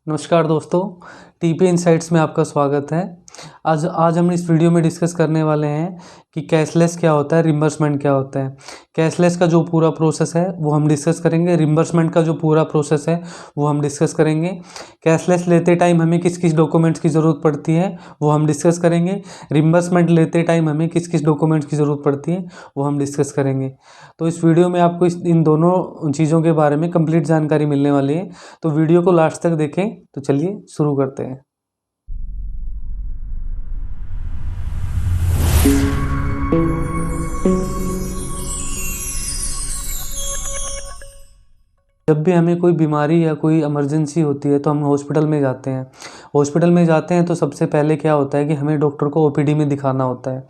नमस्कार दोस्तों, TP insights में आपका स्वागत है। आज हम इस वीडियो में डिस्कस करने वाले हैं कि कैशलेस क्या होता है, रिम्बर्समेंट क्या होता है। कैशलेस का जो पूरा प्रोसेस है वो हम डिस्कस करेंगे, रिम्बर्समेंट का जो पूरा प्रोसेस है वो हम डिस्कस करेंगे। कैशलेस लेते टाइम हमें किस किस डॉक्यूमेंट्स की ज़रूरत पड़ती है वो हम डिस्कस करेंगे। रिम्बर्समेंट लेते टाइम हमें किस किस डॉक्यूमेंट्स की ज़रूरत पड़ती है वो हम डिस्कस करेंगे। तो इस वीडियो में आपको इन दोनों चीज़ों के बारे में कंप्लीट जानकारी मिलने वाली है, तो वीडियो को लास्ट तक देखें। तो चलिए शुरू करते हैं। जब भी हमें कोई बीमारी या कोई इमरजेंसी होती है तो हम हॉस्पिटल में जाते हैं। हॉस्पिटल में जाते हैं तो सबसे पहले क्या होता है कि हमें डॉक्टर को ओपीडी में दिखाना होता है।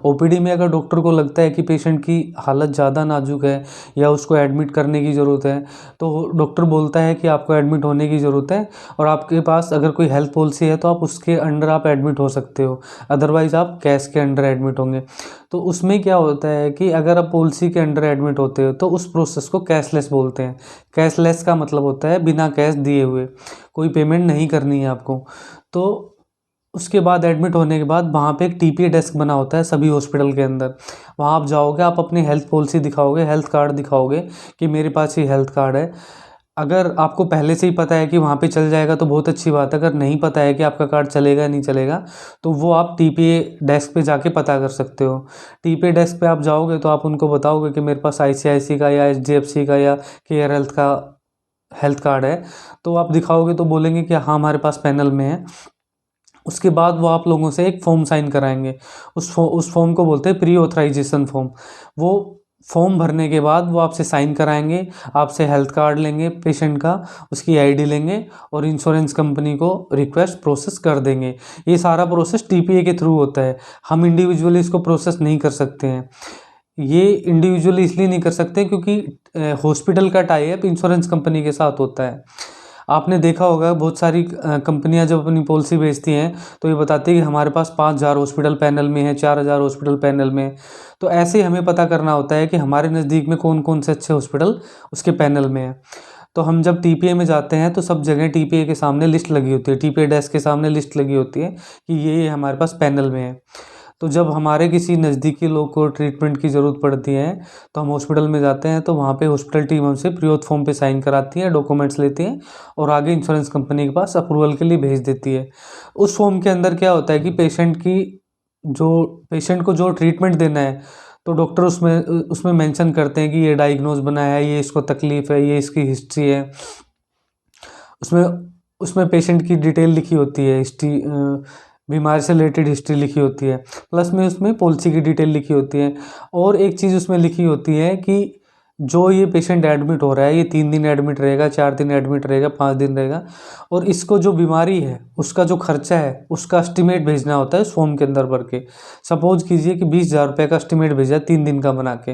ओपीडी में अगर डॉक्टर को लगता है कि पेशेंट की हालत ज़्यादा नाजुक है या उसको एडमिट करने की ज़रूरत है, तो डॉक्टर बोलता है कि आपको एडमिट होने की ज़रूरत है और आपके पास अगर कोई हेल्थ पॉलिसी है तो आप उसके अंडर आप एडमिट हो सकते हो, अदरवाइज़ आप कैश के अंडर एडमिट होंगे। तो उसमें क्या होता है कि अगर आप पॉलिसी के अंडर एडमिट होते हो तो उस प्रोसेस को कैशलेस बोलते हैं। कैशलेस का मतलब होता है बिना कैश दिए हुए, कोई पेमेंट नहीं करनी है आपको। तो उसके बाद एडमिट होने के बाद वहाँ पे एक टीपीए डेस्क बना होता है सभी हॉस्पिटल के अंदर। वहाँ आप जाओगे, आप अपनी हेल्थ पॉलिसी दिखाओगे, हेल्थ कार्ड दिखाओगे कि मेरे पास ये हेल्थ कार्ड है। अगर आपको पहले से ही पता है कि वहाँ पे चल जाएगा तो बहुत अच्छी बात है। अगर नहीं पता है कि आपका कार्ड चलेगा नहीं चलेगा तो वो आप टीपीए डेस्क पे जाके पता कर सकते हो। टीपीए डेस्क पे आप जाओगे तो आप उनको बताओगे कि मेरे पास आईसीआईसी का या एचडीएफसी का या केयर हेल्थ का हेल्थ कार्ड है। तो आप दिखाओगे तो बोलेंगे कि हाँ हमारे पास पैनल में है। उसके बाद वो आप लोगों से एक फॉर्म साइन कराएंगे। उस फॉर्म को बोलते हैं प्री ऑथराइजेशन फॉर्म। वो फॉर्म भरने के बाद वो आपसे साइन कराएंगे, आपसे हेल्थ कार्ड लेंगे पेशेंट का, उसकी आईडी लेंगे और इंश्योरेंस कंपनी को रिक्वेस्ट प्रोसेस कर देंगे। ये सारा प्रोसेस टीपीए के थ्रू होता है। हम इंडिविजुअली इसको प्रोसेस नहीं कर सकते हैं। ये इंडिविजुअली इसलिए नहीं कर सकते क्योंकि हॉस्पिटल का टाई अप इंश्योरेंस कंपनी के साथ होता है। आपने देखा होगा बहुत सारी कंपनियां जब अपनी पॉलिसी बेचती हैं तो ये बताती है कि हमारे पास 5,000 हॉस्पिटल पैनल में है, 4,000 हॉस्पिटल पैनल में। तो ऐसे ही हमें पता करना होता है कि हमारे नज़दीक में कौन कौन से अच्छे हॉस्पिटल उसके पैनल में है। तो हम जब टीपीए में जाते हैं तो सब जगह टीपीए के सामने लिस्ट लगी होती है, टीपीए डेस्क के सामने लिस्ट लगी होती है कि ये हमारे पास पैनल में है। तो जब हमारे किसी नज़दीकी लोग को ट्रीटमेंट की ज़रूरत पड़ती है तो हम हॉस्पिटल में जाते हैं, तो वहाँ पे हॉस्पिटल टीम हमसे प्री ऑथ फॉर्म पे साइन कराती है, डॉक्यूमेंट्स लेती है और आगे इंश्योरेंस कंपनी के पास अप्रूवल के लिए भेज देती है। उस फॉर्म के अंदर क्या होता है कि पेशेंट को जो ट्रीटमेंट देना है तो डॉक्टर उसमें उसमें मेंशन करते हैं कि ये डायग्नोज बनाया है, ये इसको तकलीफ़ है, ये इसकी हिस्ट्री है। उसमें उसमें पेशेंट की डिटेल लिखी होती है, हिस्ट्री, बीमारी से रिलेटेड हिस्ट्री लिखी होती है, प्लस में उसमें पॉलिसी की डिटेल लिखी होती है। और एक चीज़ उसमें लिखी होती है कि जो ये पेशेंट एडमिट हो रहा है ये 3 दिन एडमिट रहेगा, 4 दिन एडमिट रहेगा, 5 दिन रहेगा, और इसको जो बीमारी है उसका जो खर्चा है उसका एस्टिमेट भेजना होता है उस फॉर्म के अंदर भर के। सपोज कीजिए कि 20,000 रुपये का एस्टिमेट भेजा 3 दिन का बना के,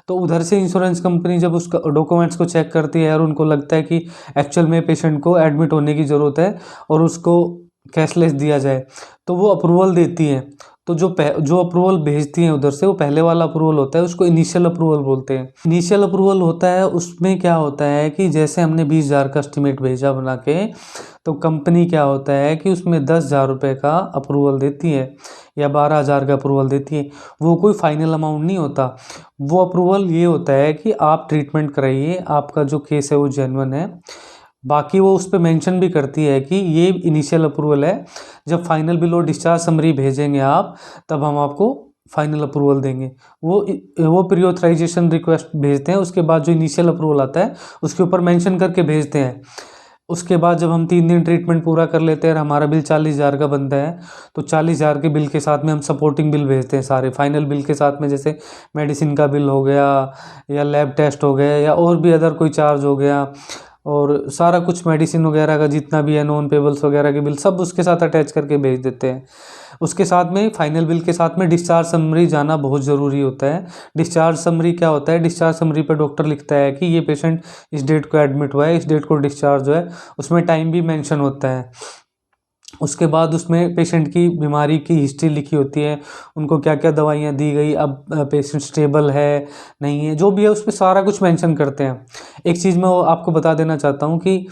तो उधर से इंश्योरेंस कंपनी जब उसका डॉक्यूमेंट्स को चेक करती है और उनको लगता है कि एक्चुअल में पेशेंट को एडमिट होने की ज़रूरत है और उसको कैशलेस दिया जाए, तो वो अप्रूवल देती हैं। तो जो अप्रूवल भेजती हैं उधर से, वो पहले वाला अप्रूवल होता है, उसको इनिशियल अप्रूवल बोलते हैं। इनिशियल अप्रूवल होता है, उसमें क्या होता है कि जैसे हमने 20,000 का एस्टिमेट भेजा बना के, तो कंपनी क्या होता है कि उसमें 10,000 रुपये का अप्रूवल देती है या 12,000 का अप्रूवल देती है। वो कोई फाइनल अमाउंट नहीं होता। वो अप्रूवल ये होता है कि आप ट्रीटमेंट कराइए, आपका जो केस है वो जेन्युइन है। बाकी वो उस पे मेंशन भी करती है कि ये इनिशियल अप्रूवल है, जब फाइनल बिल और डिस्चार्ज समरी भेजेंगे आप तब हम आपको फाइनल अप्रूवल देंगे। वो प्री ऑथराइजेशन रिक्वेस्ट भेजते हैं, उसके बाद जो इनिशियल अप्रूवल आता है उसके ऊपर मेंशन करके भेजते हैं। उसके बाद जब हम 3 दिन ट्रीटमेंट पूरा कर लेते हैं और हमारा बिल 40,000 का बनता है, तो 40,000 के बिल के साथ में हम सपोर्टिंग बिल भेजते हैं सारे फाइनल बिल के साथ में, जैसे मेडिसिन का बिल हो गया या लैब टेस्ट हो गया या और भी अदर कोई चार्ज हो गया, और सारा कुछ मेडिसिन वगैरह का जितना भी है, नॉन पेबल्स वगैरह के बिल सब उसके साथ अटैच करके भेज देते हैं। उसके साथ में फाइनल बिल के साथ में डिस्चार्ज समरी जाना बहुत ज़रूरी होता है। डिस्चार्ज समरी क्या होता है? डिस्चार्ज समरी पर डॉक्टर लिखता है कि ये पेशेंट इस डेट को एडमिट हुआ है, इस डेट को डिस्चार्ज हुआ है, उसमें टाइम भी मेंशन होता है। उसके बाद उसमें पेशेंट की बीमारी की हिस्ट्री लिखी होती है, उनको क्या क्या दवाइयाँ दी गई, अब पेशेंट स्टेबल है नहीं है, जो भी है उस पर सारा कुछ मेंशन करते हैं। एक चीज़ मैं आपको बता देना चाहता हूँ कि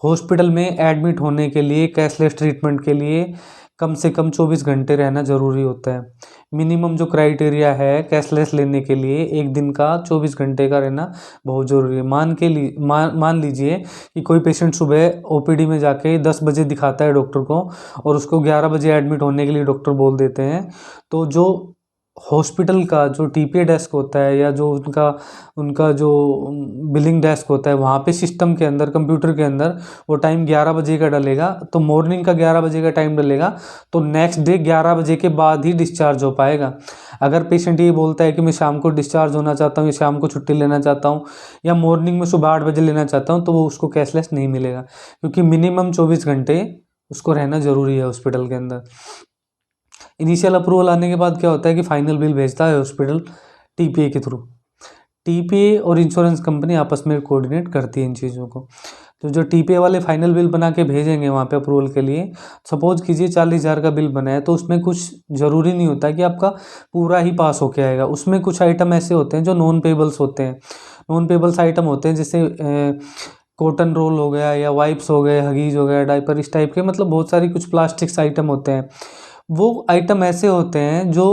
हॉस्पिटल में एडमिट होने के लिए कैशलेस ट्रीटमेंट के लिए कम से कम 24 घंटे रहना ज़रूरी होता है। मिनिमम जो क्राइटेरिया है कैशलेस लेने के लिए, एक दिन का 24 घंटे का रहना बहुत ज़रूरी है। मान लीजिए कि कोई पेशेंट सुबह ओपीडी में जाके 10 बजे दिखाता है डॉक्टर को, और उसको 11 बजे एडमिट होने के लिए डॉक्टर बोल देते हैं, तो जो हॉस्पिटल का जो टीपीए डेस्क होता है या जो उनका उनका जो बिलिंग डेस्क होता है, वहाँ पे सिस्टम के अंदर, कंप्यूटर के अंदर वो टाइम 11 बजे का डलेगा, तो मॉर्निंग का 11 बजे का टाइम डलेगा, तो नेक्स्ट डे 11 बजे के बाद ही डिस्चार्ज हो पाएगा। अगर पेशेंट ये बोलता है कि मैं शाम को डिस्चार्ज होना चाहता हूँ या शाम को छुट्टी लेना चाहता हूँ या मॉर्निंग में सुबह 8 बजे लेना चाहता हूँ, तो वो उसको कैशलेस नहीं मिलेगा, क्योंकि मिनिमम 24 घंटे उसको रहना ज़रूरी है हॉस्पिटल के अंदर। इनिशियल अप्रूवल आने के बाद क्या होता है कि फाइनल बिल भेजता है हॉस्पिटल टीपीए के थ्रू। टीपीए और इंश्योरेंस कंपनी आपस में कोऑर्डिनेट करती है इन चीज़ों को। तो जो टीपीए वाले फाइनल बिल बना के भेजेंगे वहाँ पे अप्रूवल के लिए, सपोज कीजिए 40,000 का बिल बना है, तो उसमें कुछ ज़रूरी नहीं होता कि आपका पूरा ही पास होके आएगा। उसमें कुछ आइटम ऐसे होते हैं जो नॉन पेबल्स होते हैं। नॉन पेबल्स आइटम होते हैं जैसे कॉटन रोल हो गया या वाइप्स हो गए, हगीज हो गया, डायपर, इस टाइप के, मतलब बहुत सारी कुछ प्लास्टिक्स आइटम होते हैं। वो आइटम ऐसे होते हैं जो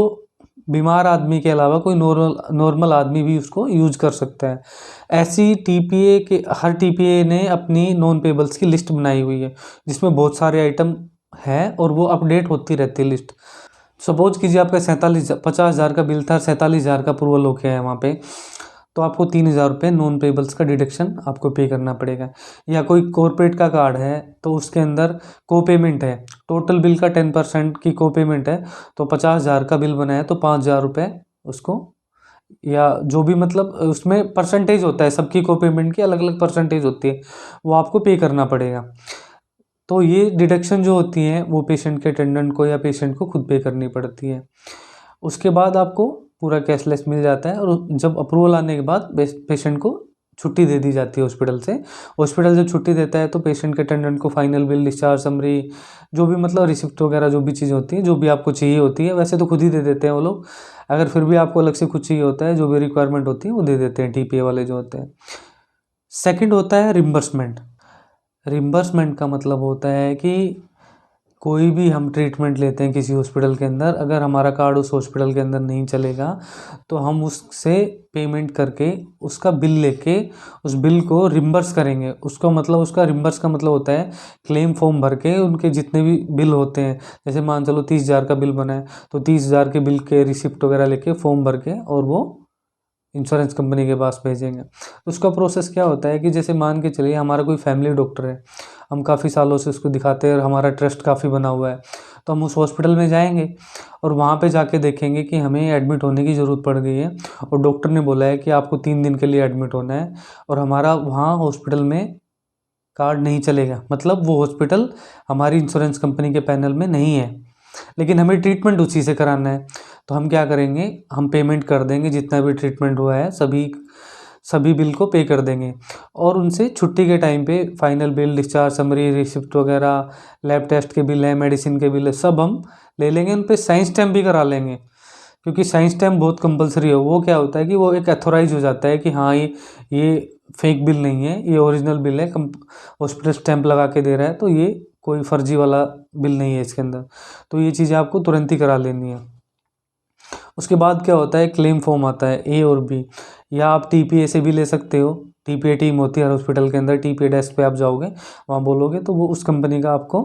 बीमार आदमी के अलावा कोई नॉर्मल आदमी भी उसको यूज कर सकता है। ऐसी टीपीए के हर टीपीए ने अपनी नॉन पेबल्स की लिस्ट बनाई हुई है, जिसमें बहुत सारे आइटम हैं और वो अपडेट होती रहती है लिस्ट। सपोज कीजिए आपका 50,000 का बिल था, 47,000 का अप्रूवल हो गया है वहाँ पे, तो आपको 3,000 रुपये नॉन पेबल्स का डिडक्शन आपको पे करना पड़ेगा। या कोई कॉर्पोरेट का कार्ड है तो उसके अंदर को पेमेंट है, टोटल बिल का 10% की को पेमेंट है, तो 50,000 का बिल बना है तो 5,000 रुपये उसको, या जो भी, मतलब उसमें परसेंटेज होता है, सबकी को पेमेंट की अलग अलग परसेंटेज होती है, वो आपको पे करना पड़ेगा। तो ये डिडक्शन जो होती हैं वो पेशेंट के अटेंडेंट को या पेशेंट को खुद पे करनी पड़ती है। उसके बाद आपको पूरा कैशलेस मिल जाता है, और जब अप्रूवल आने के बाद पेशेंट को छुट्टी दे दी जाती है हॉस्पिटल से। हॉस्पिटल जब छुट्टी देता है तो पेशेंट के अटेंडेंट को फाइनल बिल, डिस्चार्ज समरी, जो भी मतलब रिसिप्ट वगैरह जो भी चीज़ होती है, जो भी आपको चाहिए होती है, वैसे तो खुद ही दे देते हैं वो लोग। अगर फिर भी आपको अलग से कुछ चाहिए होता है, जो भी रिक्वायरमेंट होती है वो दे देते हैं टीपीए वाले जो होते हैं। सेकंड होता है रिम्बर्समेंट। रिम्बर्समेंट का मतलब होता है कि कोई भी हम ट्रीटमेंट लेते हैं किसी हॉस्पिटल के अंदर, अगर हमारा कार्ड उस हॉस्पिटल के अंदर नहीं चलेगा तो हम उससे पेमेंट करके उसका बिल लेके उस बिल को रिम्बर्स करेंगे। उसको मतलब, उसका रिम्बर्स का मतलब होता है क्लेम फॉर्म भर के उनके जितने भी बिल होते हैं, जैसे मान चलो 30,000 का बिल बना है तो 30,000 के बिल के रिसिप्ट वगैरह लेके फॉर्म भर के और वो इंश्योरेंस कंपनी के पास भेजेंगे। उसका प्रोसेस क्या होता है कि जैसे मान के चलिए हमारा कोई फैमिली डॉक्टर है, हम काफ़ी सालों से उसको दिखाते हैं और हमारा ट्रस्ट काफ़ी बना हुआ है, तो हम उस हॉस्पिटल में जाएंगे और वहाँ पे जाके देखेंगे कि हमें एडमिट होने की ज़रूरत पड़ गई है और डॉक्टर ने बोला है कि आपको 3 दिन के लिए एडमिट होना है, और हमारा वहाँ हॉस्पिटल में कार्ड नहीं चलेगा, मतलब वो हॉस्पिटल हमारी इंश्योरेंस कंपनी के पैनल में नहीं है, लेकिन हमें ट्रीटमेंट उसी से कराना है। तो हम क्या करेंगे, हम पेमेंट कर देंगे, जितना भी ट्रीटमेंट हुआ है सभी बिल को पे कर देंगे, और उनसे छुट्टी के टाइम पे final bill, discharge summary, receipt वगैरह, लैब टेस्ट के बिल है, मेडिसिन के बिल है, सब हम ले लेंगे। उन पे साइन स्टैम्प भी करा लेंगे, क्योंकि साइन स्टैम्प बहुत कंपलसरी है। वो क्या होता है कि वो एक अथोराइज हो जाता है कि हाँ ये फेक बिल नहीं है, ये ओरिजिनल बिल है, हॉस्पिटल स्टैंप लगा के दे रहा है, तो ये कोई फर्जी वाला बिल नहीं है इसके अंदर। तो ये चीज़ें आपको तुरंत ही करा लेनी है। उसके बाद क्या होता है, क्लेम फॉर्म आता है ए और बी, या आप टीपीए से भी ले सकते हो। टीपीए टीम होती है हर हॉस्पिटल के अंदर, टीपीए डेस्क पे आप जाओगे, वहाँ बोलोगे तो वो उस कंपनी का आपको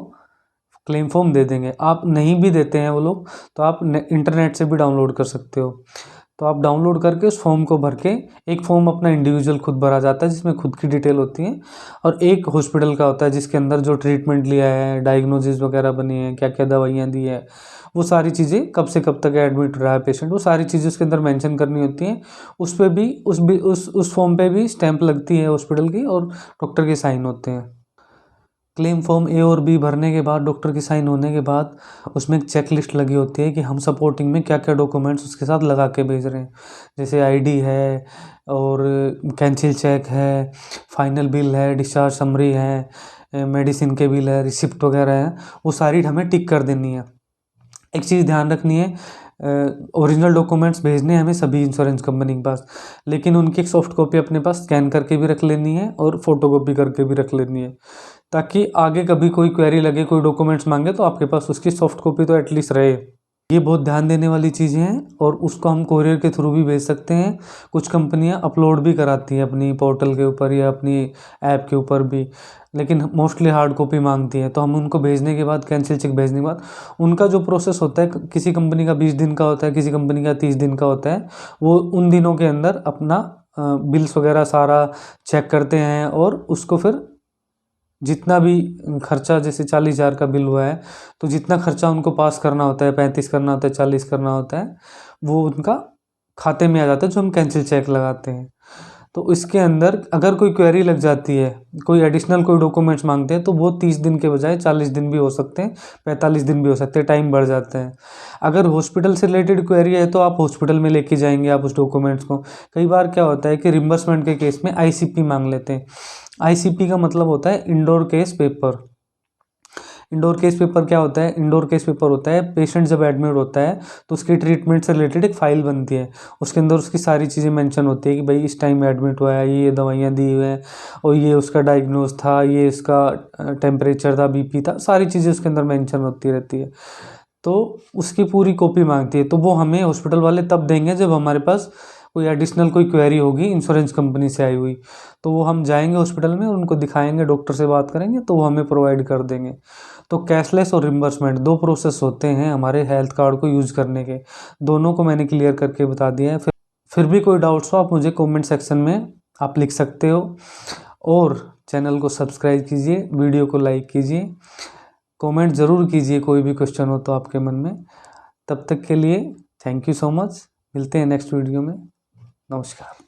क्लेम फॉर्म दे देंगे। आप नहीं भी देते हैं वो लोग तो आप इंटरनेट से भी डाउनलोड कर सकते हो। तो आप डाउनलोड करके उस फॉर्म को भर के, एक फॉर्म अपना इंडिविजुअल खुद भरा जाता है जिसमें खुद की डिटेल होती है, और एक हॉस्पिटल का होता है जिसके अंदर जो ट्रीटमेंट लिया है, डायग्नोसिस वगैरह बनी है, क्या क्या दवाइयाँ दी है, वो सारी चीज़ें, कब से कब तक एडमिट रहा है पेशेंट, वो सारी चीज़ें उसके अंदर मेंशन करनी होती हैं। उस पर भी उस फॉर्म पे भी स्टैंप लगती है हॉस्पिटल की, और डॉक्टर के साइन होते हैं। क्लेम फॉर्म ए और बी भरने के बाद, डॉक्टर की साइन होने के बाद, उसमें एक चेक लिस्ट लगी होती है कि हम सपोर्टिंग में क्या क्या डॉक्यूमेंट्स उसके साथ लगा के भेज रहे हैं। जैसे आईडी है, और कैंसिल चेक है, फाइनल बिल है, डिस्चार्ज समरी है, मेडिसिन के बिल है, रिसिप्ट वगैरह है, वो सारी हमें टिक कर देनी है। एक चीज़ ध्यान रखनी है, ओरिजिनल डॉक्यूमेंट्स भेजने हैं हमें सभी इंश्योरेंस कंपनी के पास, लेकिन उनकी एक सॉफ्ट कॉपी अपने पास स्कैन करके भी रख लेनी है और फोटो कॉपी करके भी रख लेनी है। ताकि आगे कभी कोई क्वेरी लगे, कोई डॉक्यूमेंट्स मांगे तो आपके पास उसकी सॉफ्ट कॉपी तो एटलीस्ट रहे। ये बहुत ध्यान देने वाली चीज़ें हैं और उसको हम कोरियर के थ्रू भी भेज सकते हैं। कुछ कंपनियां अपलोड भी कराती हैं अपनी पोर्टल के ऊपर या अपनी ऐप के ऊपर भी, लेकिन मोस्टली हार्ड कॉपी मांगती हैं। तो हम उनको भेजने के बाद, कैंसिल चेक भेजने के बाद, उनका जो प्रोसेस होता है, किसी कंपनी का 20 दिन का होता है, किसी कंपनी का 30 दिन का होता है, वो उन दिनों के अंदर अपना बिल्स वगैरह सारा चेक करते हैं और उसको फिर जितना भी खर्चा, जैसे 40,000 का बिल हुआ है तो जितना खर्चा उनको पास करना होता है, 35 करना होता है, 40 करना होता है, वो उनका खाते में आ जाता है, जो हम कैंसिल चेक लगाते हैं। तो इसके अंदर अगर कोई क्वेरी लग जाती है, कोई एडिशनल कोई डॉक्यूमेंट्स मांगते हैं, तो वो 30 दिन के बजाय 40 दिन भी हो सकते हैं, 45 दिन भी हो सकते हैं, टाइम बढ़ जाते हैं। अगर हॉस्पिटल से रिलेटेड क्वेरी है तो आप हॉस्पिटल में लेके जाएंगे आप उस डॉक्यूमेंट्स को। कई बार क्या होता है कि रिम्बर्समेंट के केस में आईसीपी मांग लेते हैं। आईसीपी का मतलब होता है indoor case paper. Indoor case paper क्या होता है? इंडोर केस पेपर होता है, पेशेंट जब एडमिट होता है तो उसकी ट्रीटमेंट से रिलेटेड एक फाइल बनती है। उसके अंदर उसकी सारी चीज़ें मेंशन होती है कि भाई इस टाइम एडमिट हुआ है, ये दवाइयाँ दी हुई हैं और ये उसका डायग्नोज था, ये इसका टेम्परेचर था, बीपी था, सारी चीज़ें उसके अंदर मेंशन होती रहती है। तो उसकी पूरी कॉपी मांगती है, तो वो हमें हॉस्पिटल वाले तब देंगे जब हमारे पास कोई एडिशनल कोई क्वेरी होगी इंश्योरेंस कंपनी से आई हुई। तो वो हम जाएंगे हॉस्पिटल में, उनको दिखाएंगे, डॉक्टर से बात करेंगे तो वो हमें प्रोवाइड कर देंगे। तो कैशलेस और रिम्बर्समेंट 2 प्रोसेस होते हैं हमारे हेल्थ कार्ड को यूज़ करने के। दोनों को मैंने क्लियर करके बता दिया है। फिर भी कोई डाउट्स हो आप मुझे कमेंट सेक्शन में आप लिख सकते हो, और चैनल को सब्सक्राइब कीजिए, वीडियो को लाइक कीजिए, कमेंट ज़रूर कीजिए कोई भी क्वेश्चन हो तो आपके मन में। तब तक के लिए थैंक यू सो मच। मिलते हैं नेक्स्ट वीडियो में। नमस्कार।